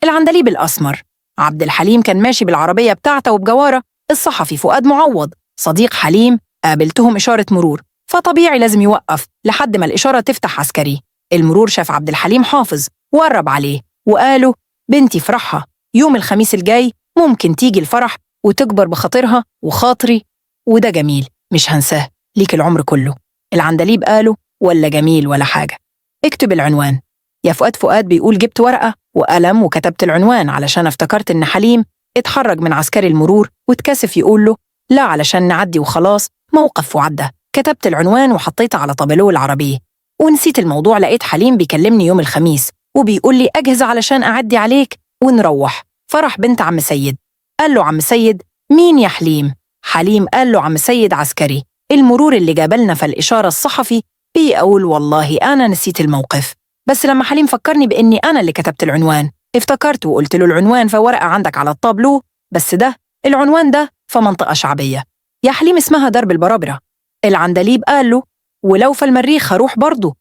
العندليب الأسمر. عبد الحليم كان ماشي بالعربية بتاعته وبجوارة الصحفي فؤاد معوض صديق حليم، قابلتهم إشارة مرور، فطبيعي لازم يوقف لحد ما الإشارة تفتح عسكري. المرور شاف عبد الحليم حافظ وقرب عليه وقاله: بنتي فرحها يوم الخميس الجاي، ممكن تيجي الفرح وتكبر بخاطرها وخاطري، وده جميل مش هنساه ليك العمر كله. العندليب قاله: ولا جميل ولا حاجة، اكتب العنوان. يا فؤاد بيقول: جبت ورقة وقلم وكتبت العنوان علشان افتكرت إن حليم اتحرج من عسكري المرور واتكسف يقول له لا علشان نعدي وخلاص، موقف وعدى. كتبت العنوان وحطيته على طابلوه العربية ونسيت الموضوع. لقيت حليم بيكلمني يوم الخميس وبيقول لي أجهز علشان أعدي عليك ونروح فرح بنت عم سيد. قال له: عم سيد مين يا حليم؟ حليم قال له: عم سيد عسكري المرور اللي جابلنا في الإشارة الصحفي. بيقول: والله أنا نسيت الموقف، بس لما حليم فكرني بإني أنا اللي كتبت العنوان افتكرت وقلت له العنوان في ورقة عندك على الطابلو، بس ده العنوان ده في منطقة شعبية يا حليم اسمها درب البرابرة. العندليب قال له: ولو في المريخ هروح برضه،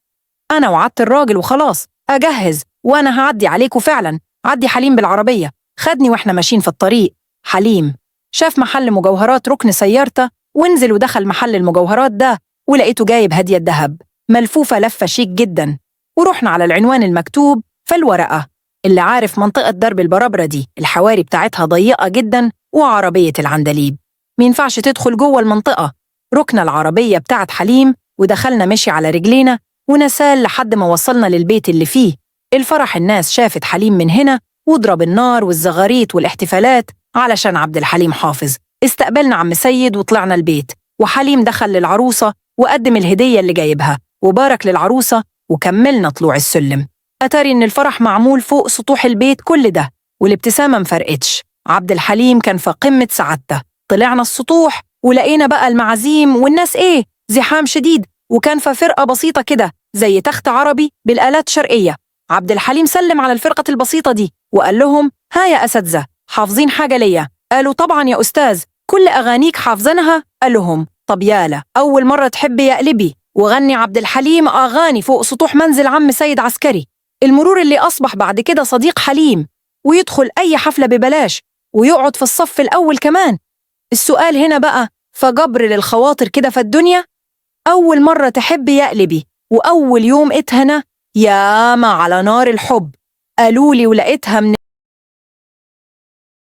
أنا وعدت الراجل وخلاص، أجهز وأنا هعدي عليك. وفعلا عدي حليم بالعربية، خدني وإحنا ماشيين في الطريق. حليم شاف محل مجوهرات ركن سيارته ونزل ودخل محل المجوهرات ده ولقيته جايب هدية ذهب ملفوفة لفة شيك جدا. ورحنا على العنوان المكتوب في الورقة. اللي عارف منطقة درب البرابرة دي الحواري بتاعتها ضيقة جدا وعربية العندليب مينفعش تدخل جوه المنطقة. ركنا العربية بتاعت حليم ودخلنا مشي على رجلينا ونسال لحد ما وصلنا للبيت اللي فيه الفرح. الناس شافت حليم من هنا وضرب النار والزغاريت والاحتفالات علشان عبد الحليم حافظ. استقبلنا عم سيد وطلعنا البيت وحليم دخل للعروسة وقدم الهدية اللي جايبها وبارك للعروسة وكملنا طلوع السلم. أتاري إن الفرح معمول فوق سطوح البيت كل ده والابتسامة مفرقتش. عبد الحليم كان في قمة سعادته. طلعنا السطوح ولقينا بقى المعازيم والناس زحام شديد، وكان في فرقة بسيطة كده زي تخت عربي بالآلات شرقية. عبد الحليم سلم على الفرقة البسيطة دي وقال لهم: ها يا أساتذة، حافظين حاجة ليا؟ قالوا: طبعا يا أستاذ، كل أغانيك حافظينها. قال لهم: طب يالا أول مرة تحبي يا قلبي وغني عبد الحليم أغاني فوق سطوح منزل عم سيد عسكري المرور اللي أصبح بعد كده صديق حليم ويدخل أي حفلة ببلاش ويقعد في الصف الأول كمان. السؤال هنا بقى فجبر للخواطر كده في الدنيا، أول مرة تحبي يا قلبي وأول يوم اتهنى ياما على نار الحب قالولي ولقيتها من